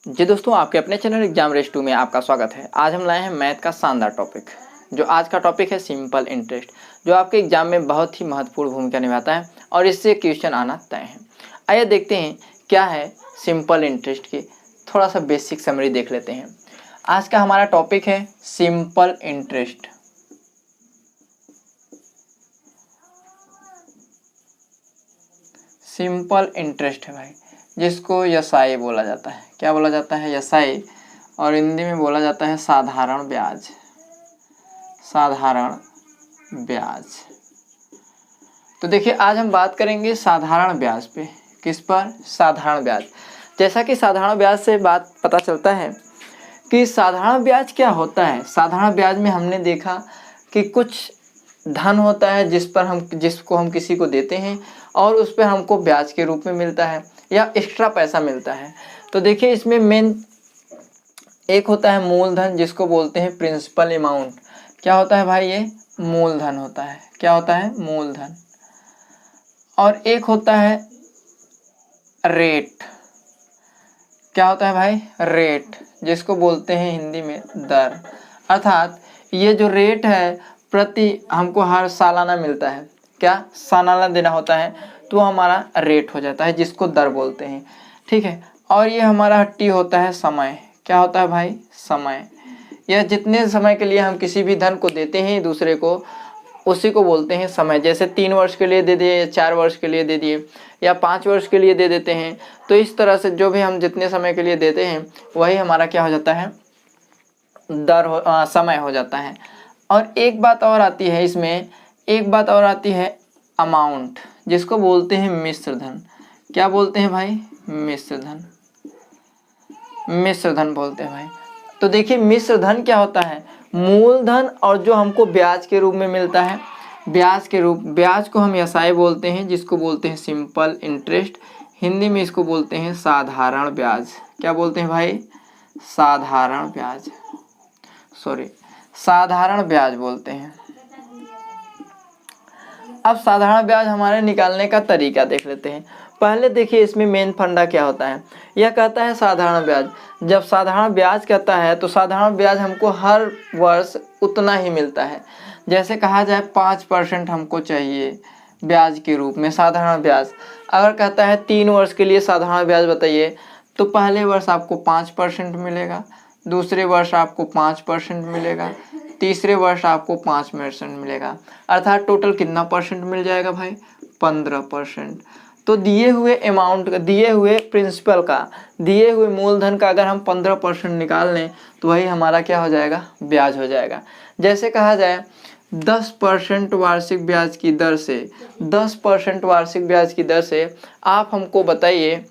जी दोस्तों, आपके अपने चैनल एग्जाम रेस 2 में आपका स्वागत है। आज हम लाए हैं मैथ का शानदार टॉपिक। जो आज का टॉपिक है सिंपल इंटरेस्ट, जो आपके एग्जाम में बहुत ही महत्वपूर्ण भूमिका निभाता है और इससे क्वेश्चन आना तय है। आइए देखते हैं क्या है सिंपल इंटरेस्ट की थोड़ा सा बेसिक समरी देख लेते हैं। आज का हमारा टॉपिक है सिंपल इंटरेस्ट। सिंपल इंटरेस्ट है भाई, जिसको एसआई बोला जाता है। क्या बोला जाता है? एसआई, और हिंदी में बोला जाता है साधारण ब्याज। साधारण ब्याज। तो देखिए, आज हम बात करेंगे साधारण ब्याज पे। किस पर? साधारण ब्याज। जैसा कि साधारण ब्याज से बात पता चलता है कि साधारण ब्याज क्या होता है। साधारण ब्याज में हमने देखा कि कुछ धन होता है जिसको हम किसी को देते हैं और उस पर हमको ब्याज के रूप में मिलता है या एक्स्ट्रा पैसा मिलता है। तो देखिए, इसमें मेन एक होता है मूलधन, जिसको बोलते हैं प्रिंसिपल अमाउंट। क्या होता है भाई? ये मूलधन होता है। क्या होता है? मूलधन। और एक होता है रेट। क्या होता है भाई? रेट, जिसको बोलते हैं हिंदी में दर। अर्थात ये जो रेट है प्रति हमको हर सालाना मिलता है। क्या? सालाना देना होता है, तो हमारा रेट हो जाता है, जिसको दर बोलते हैं। ठीक है। और ये हमारा टी होता है समय। क्या होता है भाई? समय। यह जितने समय के लिए हम किसी भी धन को देते हैं दूसरे को, उसी को बोलते हैं समय। जैसे 3 वर्ष के लिए दे दिए या 4 वर्ष के लिए दे दिए या 5 वर्ष के लिए दे देते हैं। तो इस तरह से जो भी हम जितने समय के लिए देते हैं वही हमारा क्या हो जाता है? समय हो जाता है। और एक बात और आती है इसमें, एक बात और आती है अमाउंट, जिसको बोलते हैं मिश्र धन। क्या बोलते हैं भाई? मिश्र धन। मिश्र धन बोलते हैं भाई। तो देखिए, मिश्र धन क्या होता है? मूलधन और जो हमको ब्याज के रूप में मिलता है, ब्याज को हम एसआई बोलते हैं, जिसको बोलते हैं सिंपल इंटरेस्ट। हिंदी में इसको बोलते हैं साधारण ब्याज। क्या बोलते हैं भाई? साधारण ब्याज। साधारण ब्याज बोलते हैं। अब साधारण ब्याज हमारे निकालने का तरीका देख लेते हैं। पहले देखिए, इसमें मेन फंडा क्या होता है। यह कहता है साधारण ब्याज। जब साधारण ब्याज कहता है तो साधारण ब्याज हमको हर वर्ष उतना ही मिलता है। जैसे कहा जाए 5% हमको चाहिए ब्याज के रूप में, साधारण ब्याज। अगर कहता है 3 वर्ष के लिए साधारण ब्याज बताइए, तो पहले वर्ष आपको 5% मिलेगा, दूसरे वर्ष आपको 5% मिलेगा, तीसरे वर्ष आपको 5% मिलेगा। अर्थात टोटल कितना परसेंट मिल जाएगा भाई? 15%। तो दिए हुए अमाउंट का, दिए हुए प्रिंसिपल का, दिए हुए मूलधन का अगर हम 15% निकाल लें तो वही हमारा क्या हो जाएगा? ब्याज हो जाएगा। जैसे कहा जाए 10% वार्षिक ब्याज की दर से, 10% वार्षिक ब्याज की दर से आप हमको बताइए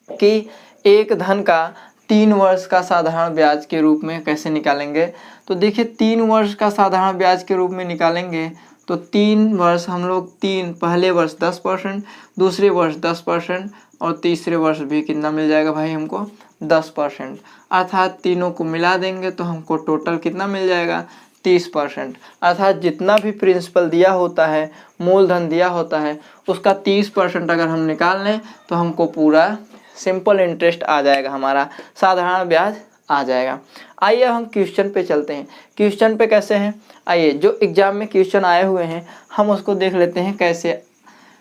कि एक धन का 3 वर्ष का साधारण ब्याज के रूप में कैसे निकालेंगे। तो देखिए, 3 वर्ष का साधारण ब्याज के रूप में निकालेंगे तो 3 वर्ष हम लोग पहले वर्ष 10%, दूसरे वर्ष 10% और तीसरे वर्ष भी कितना मिल जाएगा भाई हमको? 10%। अर्थात तीनों को मिला देंगे तो हमको टोटल कितना मिल जाएगा? 30%। अर्थात जितना भी प्रिंसिपल दिया होता है, मूलधन दिया होता है, उसका 30% अगर हम निकाल लें तो हमको पूरा सिंपल इंटरेस्ट आ जाएगा, हमारा साधारण ब्याज आ जाएगा। आइए हम क्वेश्चन पे चलते हैं। क्वेश्चन पे कैसे हैं? आइए, जो एग्जाम में क्वेश्चन आए हुए हैं हम उसको देख लेते हैं। कैसे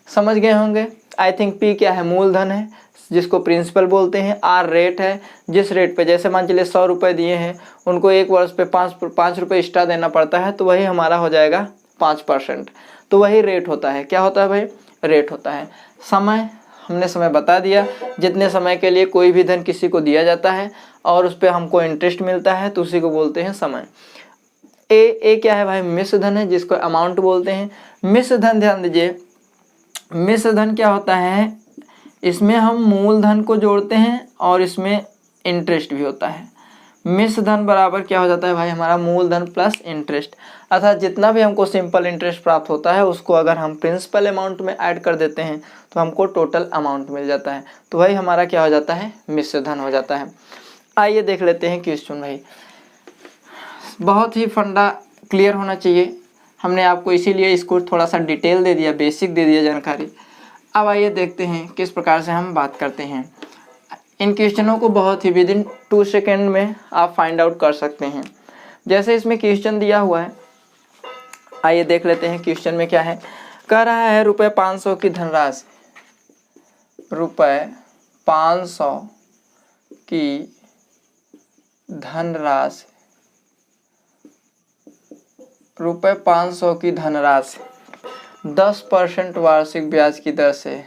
समझ गए होंगे आई थिंक। पी क्या है? मूलधन है, जिसको प्रिंसिपल बोलते हैं। आर रेट है, जिस रेट पे, जैसे मान चलिए 100 रुपये दिए हैं, उनको 1 वर्ष पे 5 रुपये एक्स्ट्रा देना पड़ता है, तो वही हमारा हो जाएगा 5%। तो वही रेट होता है। क्या होता है भाई? रेट होता है। समय, हमने समय बता दिया। जितने समय के लिए कोई भी धन किसी को दिया जाता है और उस पर हमको इंटरेस्ट मिलता है तो उसी को बोलते हैं समय। ए क्या है भाई? मिश्र धन है, जिसको अमाउंट बोलते हैं। मिश्र धन, ध्यान दीजिए, मिश्र धन क्या होता है? इसमें हम मूलधन को जोड़ते हैं और इसमें इंटरेस्ट भी होता है। मिश्र धन बराबर क्या हो जाता है भाई? हमारा मूलधन प्लस इंटरेस्ट। अर्थात जितना भी हमको सिंपल इंटरेस्ट प्राप्त होता है उसको अगर हम प्रिंसिपल अमाउंट में ऐड कर देते हैं तो हमको टोटल अमाउंट मिल जाता है। तो वही हमारा क्या हो जाता है? मिश्र धन हो जाता है। आइए देख लेते हैं क्वेश्चन भाई। बहुत ही फंडा क्लियर होना चाहिए, हमने आपको इसीलिए इसको थोड़ा सा डिटेल दे दिया, बेसिक दे दिया जानकारी। अब आइए देखते हैं किस प्रकार से हम बात करते हैं। इन क्वेश्चनों को बहुत ही विद इन 2 सेकेंड में आप फाइंड आउट कर सकते हैं। जैसे इसमें क्वेश्चन दिया हुआ है, आइए देख लेते हैं क्वेश्चन में क्या है। कह रहा है रुपये 500 की धनराशि, रुपये 500 की धनराशि, रुपये 500 की धनराशि 10% वार्षिक ब्याज की दर से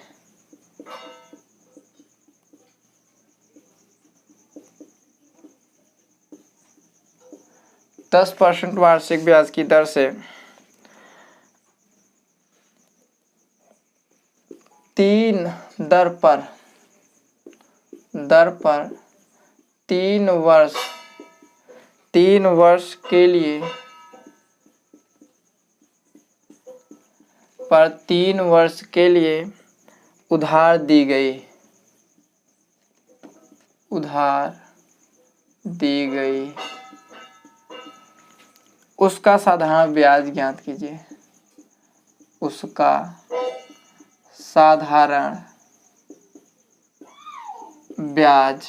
10% वार्षिक ब्याज की दर से 3 दर पर 3 वर्ष के लिए 3 वर्ष के लिए उधार दी गई उसका साधारण ब्याज ज्ञात कीजिए। उसका साधारण ब्याज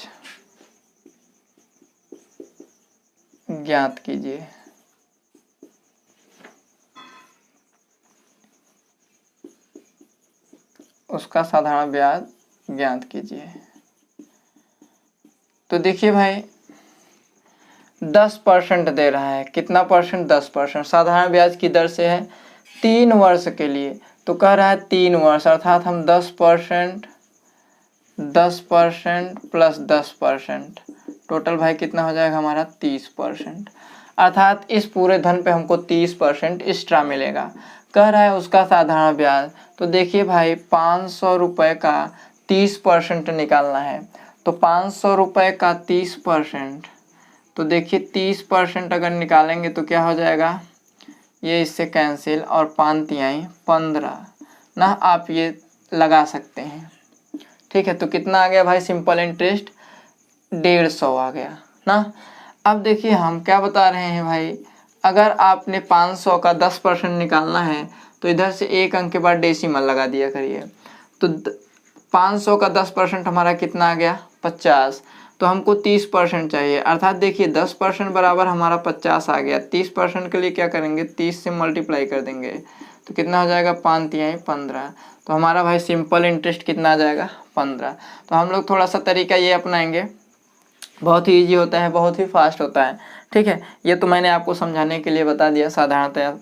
ज्ञात कीजिए। उसका साधारण ब्याज ज्ञात कीजिए। तो देखिए भाई 10% दे रहा है। कितना परसेंट? 10%। साधारण ब्याज की दर से है 3 वर्ष के लिए, तो कह रहा है 3 वर्ष, अर्थात हम 10% प्लस 10%, टोटल भाई कितना हो जाएगा हमारा 30%, अर्थात इस पूरे धन पे हमको 30% एक्स्ट्रा मिलेगा। कह रहा है उसका साधारण ब्याज, तो देखिए भाई 500 रुपये का 30% निकालना है, तो 500 रुपये का 30%, तो देखिए 30% अगर निकालेंगे तो क्या हो जाएगा, ये इससे कैंसिल और 5 तिहाई 15 ना, आप ये लगा सकते हैं। ठीक है, तो कितना आ गया भाई सिंपल इंटरेस्ट 150 आ गया ना। अब देखिए हम क्या बता रहे हैं भाई, अगर आपने 500 का 10% निकालना है तो इधर से एक अंक के बाद डेसिमल लगा दिया करिए। तो 500 का 10% हमारा कितना आ गया 50, तो हमको 30% चाहिए, अर्थात देखिए 10% बराबर हमारा 50 आ गया। 30% के लिए क्या करेंगे, 30 से मल्टीप्लाई कर देंगे, तो कितना हो जाएगा 5 तिहाई 15, तो हमारा भाई सिंपल इंटरेस्ट कितना आ जाएगा 15। तो हम लोग थोड़ा सा तरीका ये अपनाएंगे, बहुत ही ईजी होता है, बहुत ही फास्ट होता है। ठीक है, ये तो मैंने आपको समझाने के लिए बता दिया साधारणतया।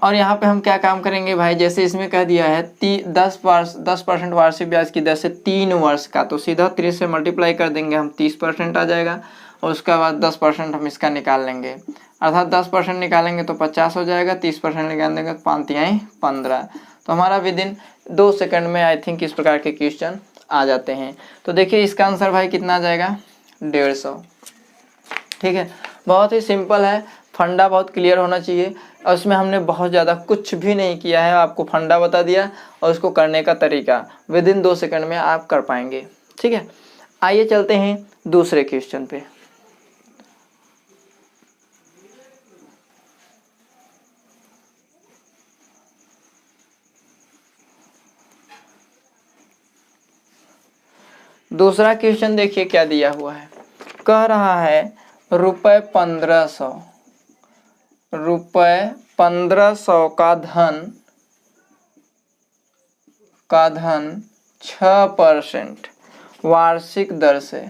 और यहाँ पे हम क्या काम करेंगे भाई, जैसे इसमें कह दिया है 10% वार्षिक ब्याज की दर से 3 वर्ष का, तो सीधा 30 से मल्टीप्लाई कर देंगे हम, 30% आ जाएगा, और उसके बाद 10% हम इसका निकाल लेंगे, अर्थात 10% निकालेंगे तो 50 हो जाएगा, 30% निकाल देंगे तो 5 तिहाई 15। तो हमारा विद इन 2 सेकंड में आई थिंक इस प्रकार के क्वेश्चन आ जाते हैं। तो देखिए इसका आंसर भाई कितना आ जाएगा 150। ठीक है, बहुत ही सिंपल है, फंडा बहुत क्लियर होना चाहिए, और उसमें हमने बहुत ज़्यादा कुछ भी नहीं किया है, आपको फंडा बता दिया और उसको करने का तरीका विद इन 2 सेकंड में आप कर पाएंगे। ठीक है, आइए चलते हैं दूसरे क्वेश्चन पे। दूसरा क्वेश्चन देखिए क्या दिया हुआ है, कह रहा है रुपये 1500 का धन 6% वार्षिक दर से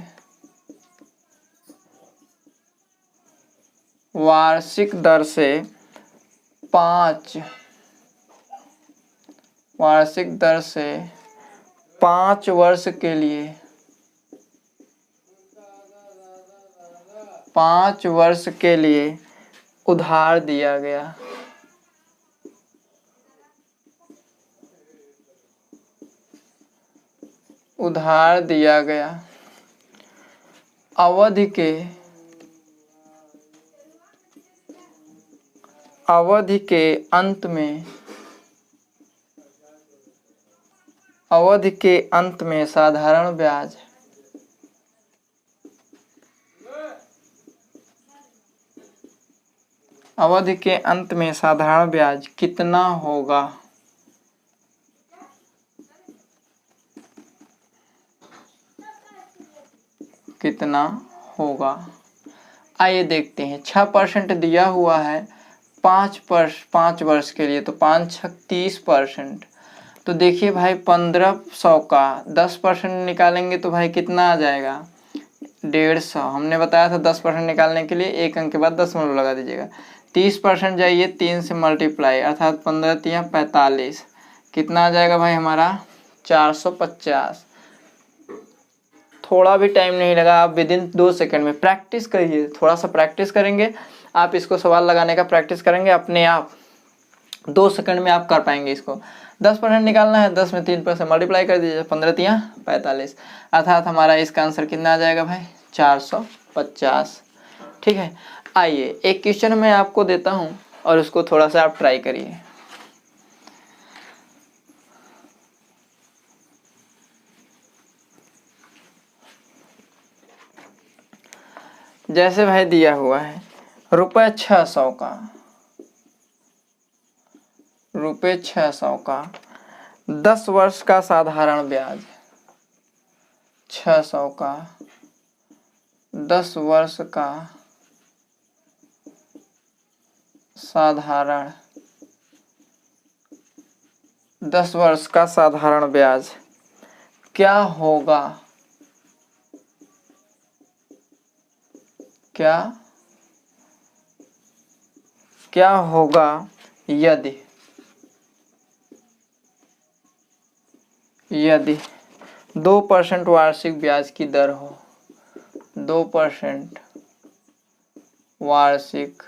5 वर्ष के लिए 5 वर्ष के लिए उधार दिया गया। अवधि के अंत में साधारण ब्याज कितना होगा? कितना होगा। आइए देखते हैं। 6% दिया हुआ है 5 वर्ष के लिए, तो 5 छक 30%। तो देखिए भाई 1500 का 10% निकालेंगे तो भाई कितना आ जाएगा 150। हमने बताया था 10% निकालने के लिए 1 अंक के बाद 10 लगा दीजिएगा। 30% जाइए 3 से मल्टीप्लाई, अर्थात 15 तिया 45। कितना आ जाएगा भाई हमारा 450। थोड़ा भी टाइम नहीं लगा, आप विदिन 2 सेकंड में प्रैक्टिस करिए। थोड़ा सा प्रैक्टिस करेंगे आप, इसको सवाल लगाने का प्रैक्टिस करेंगे, अपने आप 2 सेकंड में आप कर पाएंगे इसको। 10% निकालना है, 10 में 3% मल्टीप्लाई कर दीजिए, 15 तिया 45, अर्थात हमारा इसका आंसर कितना आ जाएगा भाई 450। ठीक है। आइए एक क्वेश्चन मैं आपको देता हूँ और उसको थोड़ा सा आप ट्राई करिए। जैसे भाई दिया हुआ है रुपये 600 का, रुपये 600 का 10 वर्ष का साधारण ब्याज, 600 का 10 वर्ष का साधारण 10 वर्ष का साधारण ब्याज क्या होगा, क्या होगा यदि 2% वार्षिक ब्याज की दर हो, 2% वार्षिक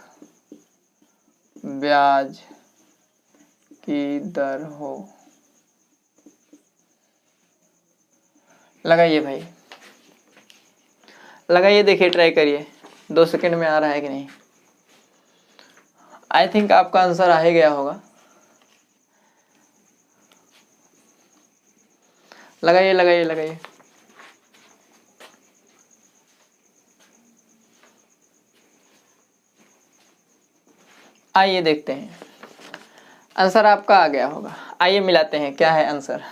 ब्याज की दर हो। लगाइए भाई, लगाइए, देखिए ट्राई करिए 2 सेकंड में आ रहा है कि नहीं। आई थिंक आपका आंसर आ ही गया होगा। लगाइए लगाइए लगाइए। आइए देखते हैं, आंसर आपका आ गया होगा। आइए मिलाते हैं क्या है आंसर।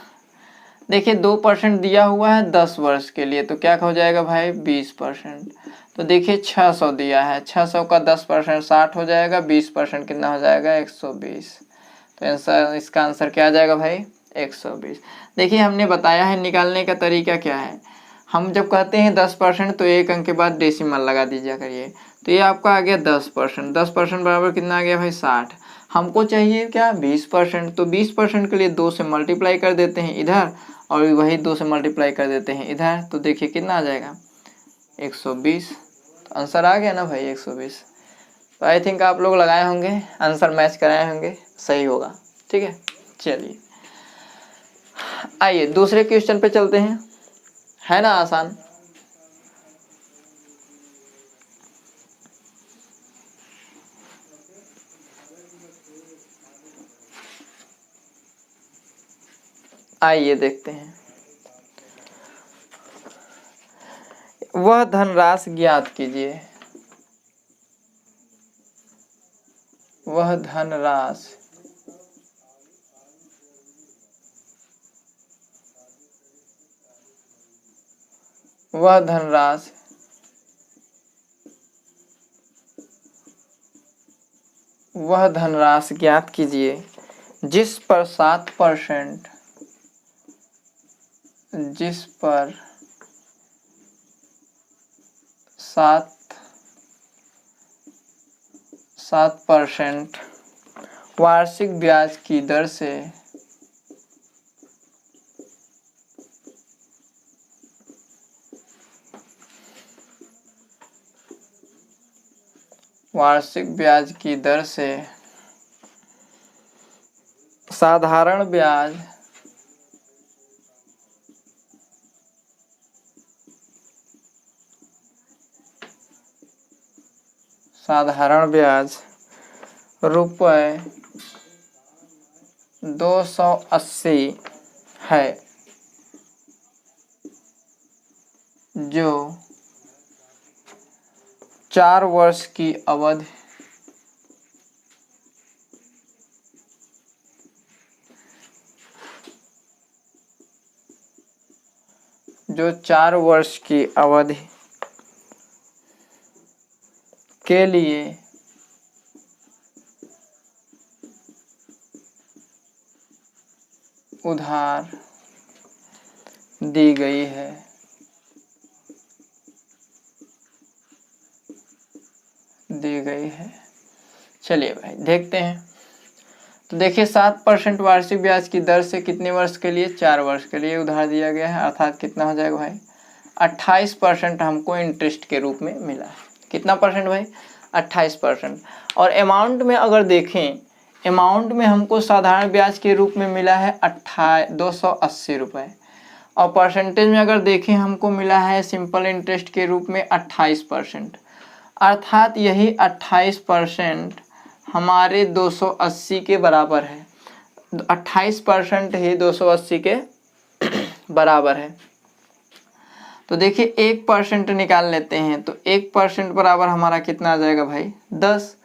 देखिए 2% दिया हुआ है 10 वर्ष के लिए, तो क्या हो जाएगा भाई 20%। तो देखिए 600 दिया है, 600 का 10% 60 हो जाएगा, 20% कितना हो जाएगा 120। तो आंसर, इसका आंसर क्या आ जाएगा भाई 120। देखिए हमने बताया है निकालने का तरीका क्या है। हम जब कहते हैं 10% तो 1 अंक के बाद डेसिमल लगा दीजिए करिए। तो ये आपका आ गया 10%, 10% बराबर कितना आ गया भाई 60। हमको चाहिए क्या 20%, तो 20% के लिए 2 से मल्टीप्लाई कर देते हैं इधर, और वही 2 से मल्टीप्लाई कर देते हैं इधर, तो देखिए कितना आ जाएगा 120। तो आंसर आ गया ना भाई 120। तो आई थिंक आप लोग लगाए होंगे, आंसर मैच कराए होंगे, सही होगा। ठीक है, चलिए आइए दूसरे क्वेश्चन पे चलते हैं, है ना आसान। आइए देखते हैं। वह धनराशि ज्ञात कीजिए, वह धनराशि वह धनराशि वह धनराशि ज्ञात कीजिए जिस पर 7% जिस पर 7% वार्षिक ब्याज की दर से वार्षिक ब्याज की दर से साधारण ब्याज रुपये 280 है, जो 4 वर्ष की अवधि के लिए उधार दी गई है। चलिए भाई देखते हैं। तो देखिए 7% वार्षिक ब्याज की दर से कितने वर्ष के लिए, 4 वर्ष के लिए उधार दिया गया है, अर्थात कितना हो जाएगा भाई 28% हमको इंटरेस्ट के रूप में मिला है। कितना परसेंट भाई 28%। और अमाउंट में अगर देखें, अमाउंट में हमको साधारण ब्याज के रूप में मिला है 280 रुपये, और परसेंटेज में अगर देखें हमको मिला है सिंपल इंटरेस्ट के रूप में 28%, अर्थात यही 28% हमारे 280 के बराबर है। 28% ही 280 के बराबर है। तो देखिए 1% निकाल लेते हैं, तो 1% बराबर हमारा कितना आ जाएगा भाई 10,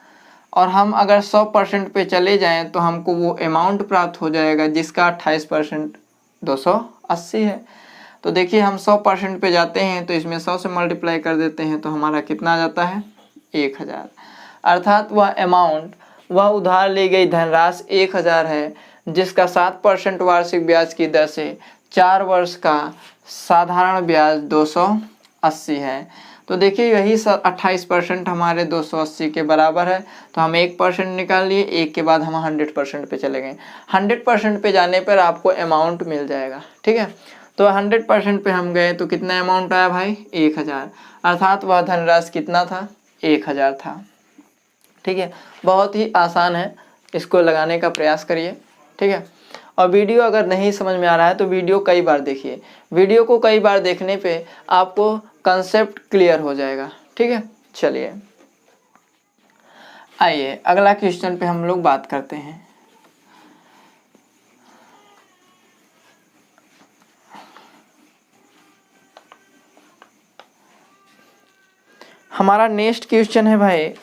और हम अगर 100% पे चले जाएं तो हमको वो अमाउंट प्राप्त हो जाएगा जिसका 28% 280 है। तो देखिए हम 100% पे जाते हैं तो इसमें 100 से मल्टीप्लाई कर देते हैं तो हमारा कितना आ जाता है 1000, अर्थात वह अमाउंट, वह उधार ली गई धनराशि 1000 है, जिसका 7% वार्षिक ब्याज की दर से 4 वर्ष का साधारण ब्याज 280 है। तो देखिए यही 28% हमारे 280 के बराबर है। तो हम 1% निकाल लिए, एक के बाद हम 100% पे चले गए। 100% पे जाने पर आपको अमाउंट मिल जाएगा, ठीक है। तो 100% पे हम गए तो कितना अमाउंट आया भाई 1000, अर्थात वह धनराशि कितना था 1000 था, ठीक है। बहुत ही आसान है, इसको लगाने का प्रयास करिए, ठीक है। और वीडियो अगर नहीं समझ में आ रहा है तो वीडियो कई बार देखिए, वीडियो को कई बार देखने पे आपको कंसेप्ट क्लियर हो जाएगा, ठीक है। चलिए आइए अगला क्वेश्चन पे हम लोग बात करते हैं। हमारा नेक्स्ट क्वेश्चन है भाई,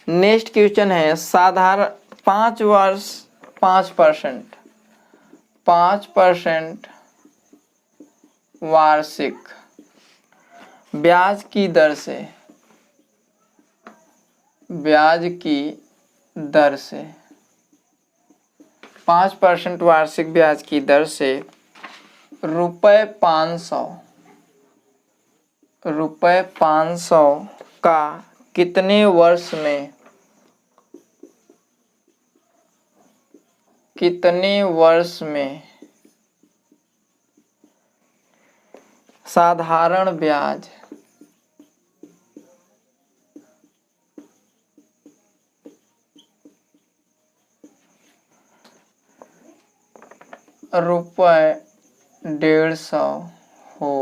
नेक्स्ट क्वेश्चन है साधारण 5 वर्ष 5% वार्षिक ब्याज की दर से 5% वार्षिक ब्याज की दर से रुपये 500 का कितने वर्ष में साधारण ब्याज ₹150 हो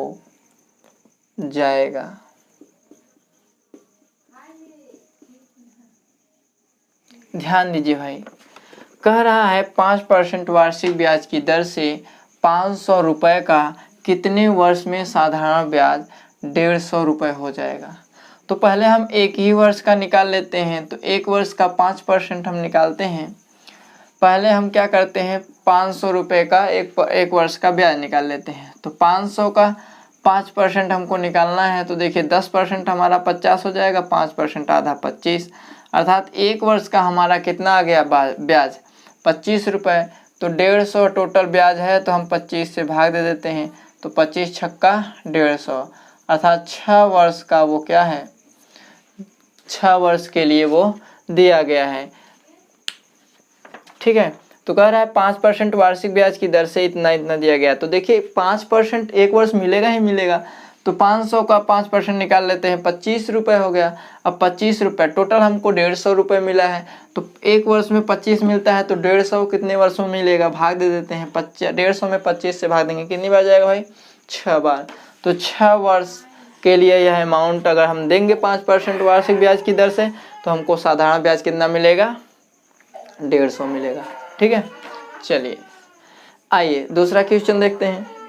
जाएगा। ध्यान दीजिए भाई, कह रहा है 5% वार्षिक ब्याज की दर से 500 रुपये का कितने वर्ष में साधारण ब्याज 150 रुपये हो जाएगा। तो पहले हम एक ही वर्ष का निकाल लेते हैं। तो एक वर्ष का 5% हम निकालते हैं। पहले हम क्या करते हैं 500 रुपये का एक वर्ष का ब्याज निकाल लेते हैं। तो 500 का 5% हमको निकालना है। तो देखिए 10% हमारा 50 हो जाएगा, 5% आधा 25, अर्थात एक वर्ष का हमारा कितना आ गया ब्याज 25 रुपये। तो 150 टोटल ब्याज है, तो हम 25 से भाग दे देते हैं। तो 25 छक्का 150, अर्थात 6 वर्ष का वो क्या है 6 वर्ष के लिए वो दिया गया है, ठीक है। तो कह रहा है 5% वार्षिक ब्याज की दर से इतना इतना दिया गया। तो देखिए 5% एक वर्ष मिलेगा ही मिलेगा। तो 500 का 5% निकाल लेते हैं, 25 रुपये हो गया। अब 25 रुपये टोटल हमको 150 रुपये मिला है। तो एक वर्ष में 25 मिलता है, तो 150 कितने वर्षों में मिलेगा भाग दे देते हैं। 150 में 25 से भाग देंगे, कितनी बार जाएगा भाई 6 बार। तो 6 वर्ष के लिए यह अमाउंट अगर हम देंगे 5% वार्षिक ब्याज की दर से, तो हमको साधारण ब्याज कितना मिलेगा 150 मिलेगा, ठीक है। चलिए आइए दूसरा क्वेश्चन देखते हैं।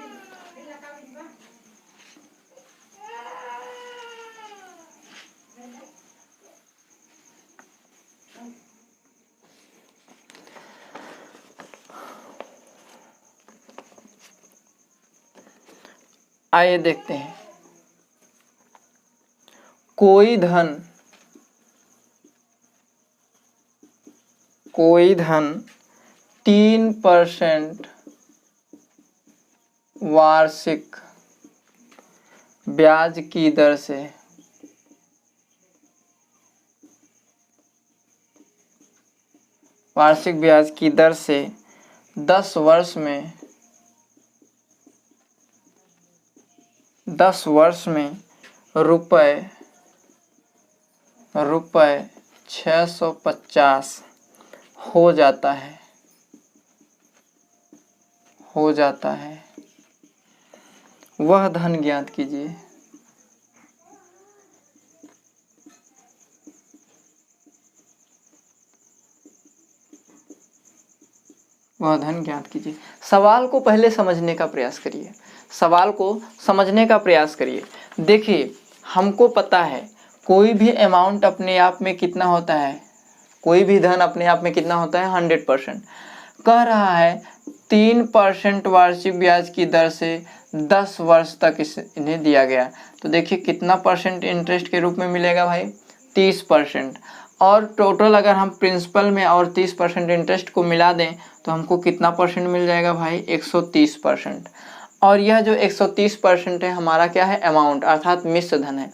आइए देखते हैं कोई धन 3% वार्षिक ब्याज की दर से वार्षिक ब्याज की दर से 10 वर्ष में रुपए 650 हो जाता है वह धन ज्ञात कीजिए। वह धन ज्ञात कीजिए। सवाल को पहले समझने का प्रयास करिए। देखिए, हमको पता है कोई भी अमाउंट अपने आप में कितना होता है, कोई भी धन अपने आप में कितना होता है 100%। कह रहा है 3% वार्षिक ब्याज की दर से 10 वर्ष तक इन्हें दिया गया। तो देखिए कितना परसेंट इंटरेस्ट के रूप में मिलेगा भाई, 30%। और टोटल अगर हम प्रिंसिपल में और 30% इंटरेस्ट को मिला दें तो हमको कितना परसेंट मिल जाएगा भाई, 130%। और यह जो 130% है हमारा क्या है, अमाउंट अर्थात मिश्र धन है।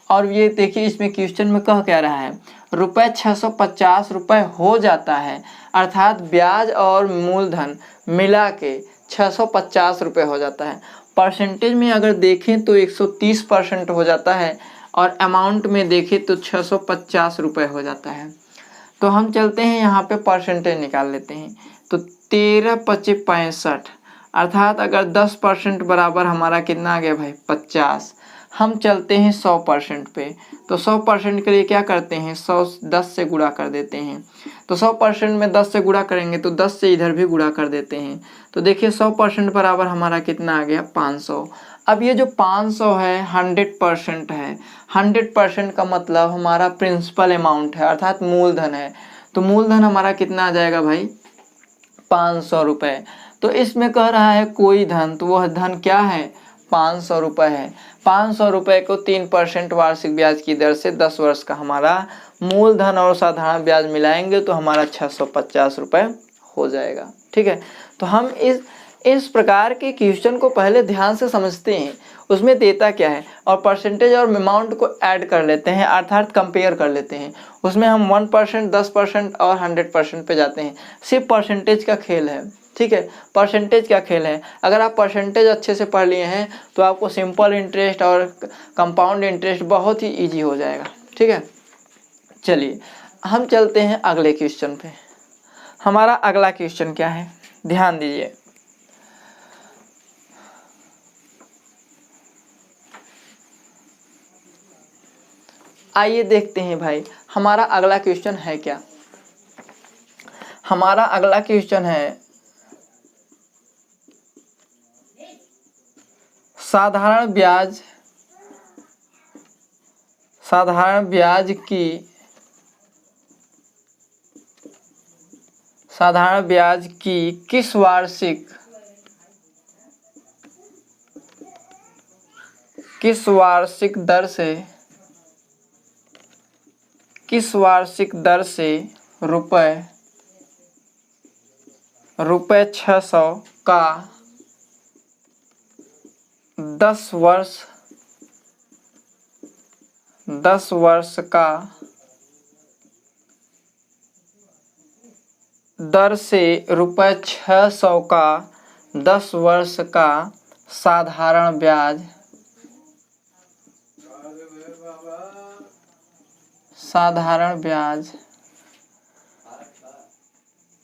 और ये देखिए इसमें क्वेश्चन में कह क्या रहा है, रुपये 650 रुपये हो जाता है, अर्थात ब्याज और मूलधन मिला के 650 रुपये हो जाता है। परसेंटेज में अगर देखें तो 130% हो जाता है और अमाउंट में देखें तो 650 रुपये हो जाता है। तो हम चलते हैं यहाँ पे परसेंटेज निकाल लेते हैं। तो 13 25 65, अर्थात अगर 10% बराबर हमारा कितना आ गया भाई 50। हम चलते हैं 100% पे। तो 100% के लिए क्या करते हैं, 100 10 से गुणा कर देते हैं। तो 100% में 10 से गुणा करेंगे तो 10 से इधर भी गुणा कर देते हैं। तो देखिए 100% बराबर हमारा कितना आ गया 500। अब ये जो 500 है 100% है। 100% का मतलब हमारा प्रिंसिपल अमाउंट है अर्थात मूलधन है। तो मूलधन हमारा कितना आ जाएगा भाई 500 रुपये। तो इसमें कह रहा है कोई धन, तो वह धन क्या है 500 रुपये है। 500 रुपये को 3% वार्षिक ब्याज की दर से 10 वर्ष का हमारा मूलधन और साधारण ब्याज मिलाएंगे तो हमारा 650 रुपये हो जाएगा। ठीक है, तो हम इस प्रकार के क्वेश्चन को पहले ध्यान से समझते हैं, उसमें देता क्या है और परसेंटेज और अमाउंट को ऐड कर लेते हैं अर्थात कंपेयर कर लेते हैं। उसमें हम 1%, 10% और 100% पे जाते हैं। सिर्फ परसेंटेज का खेल है। ठीक है, परसेंटेज का खेल है। अगर आप परसेंटेज अच्छे से पढ़ लिए हैं तो आपको सिंपल इंटरेस्ट और कंपाउंड इंटरेस्ट बहुत ही ईजी हो जाएगा। ठीक है, चलिए हम चलते हैं अगले क्वेश्चन पे। हमारा अगला क्वेश्चन क्या है, ध्यान दीजिए। आइए देखते हैं भाई हमारा अगला क्वेश्चन है क्या। हमारा अगला क्वेश्चन है साधारण ब्याज की किस वार्षिक दर से रुपये 600 का 10 वर्ष का दर से रुपये 600 का 10 वर्ष का साधारण ब्याज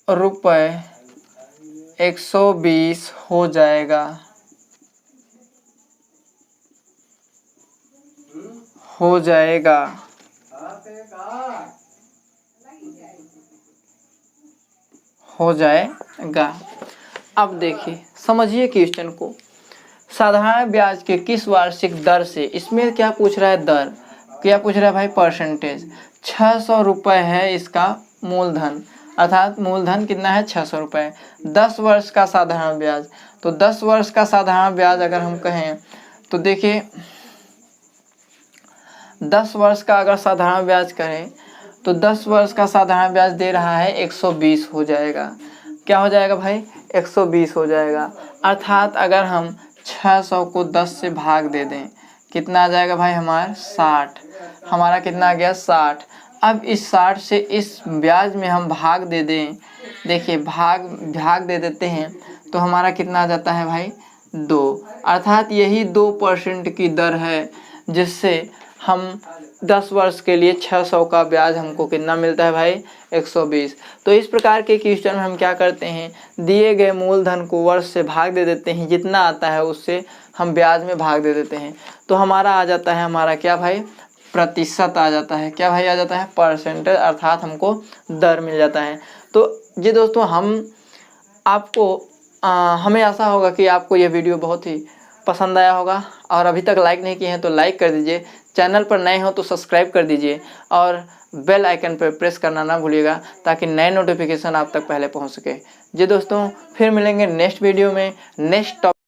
रुपये 120 हो जाएगा। अब देखिए समझिए क्वेश्चन को। साधारण ब्याज के किस वार्षिक दर से, इसमें क्या पूछ रहा है दर, क्या पूछ रहा है भाई परसेंटेज। 600 रुपये है इसका मूलधन, अर्थात मूलधन कितना है 600 रुपये। 10 वर्ष का साधारण ब्याज, तो 10 वर्ष का साधारण ब्याज अगर हम कहें तो देखिए 10 वर्ष का अगर साधारण ब्याज करें तो 10 वर्ष का साधारण ब्याज दे रहा है 120 हो जाएगा। क्या हो जाएगा भाई? 120 हो जाएगा। अर्थात अगर हम 600 को 10 से भाग दे दें, कितना आ जाएगा भाई? हमारा 60। हमारा कितना आ गया? 60। अब इस 60 से इस ब्याज में हम भाग दे दें, देखिए भाग दे देते हैं तो हमारा कितना आ जाता है भाई? 2। अर्थात यही 2% की दर है जिससे हम 10 वर्ष के लिए 600 का ब्याज हमको कितना मिलता है भाई? 120। तो इस प्रकार के क्वेश्चन में हम क्या करते हैं, दिए गए मूलधन को वर्ष से भाग दे देते हैं, जितना आता है उससे हम ब्याज में भाग दे देते हैं। तो हमारा आ जाता है हमारा क्या भाई? प्रतिशत आ जाता है। क्या भाई आ जाता है? परसेंटेज, अर्थात हमको दर मिल जाता है। तो जी दोस्तों, हमें आशा होगा कि आपको यह वीडियो बहुत ही पसंद आया होगा, और अभी तक लाइक नहीं किए हैं तो लाइक कर दीजिए, चैनल पर नए हो तो सब्सक्राइब कर दीजिए और बेल आइकन पर प्रेस करना ना भूलिएगा ताकि नए नोटिफिकेशन आप तक पहले पहुंच सके। जी दोस्तों, फिर मिलेंगे नेक्स्ट वीडियो में नेक्स्ट टॉपिक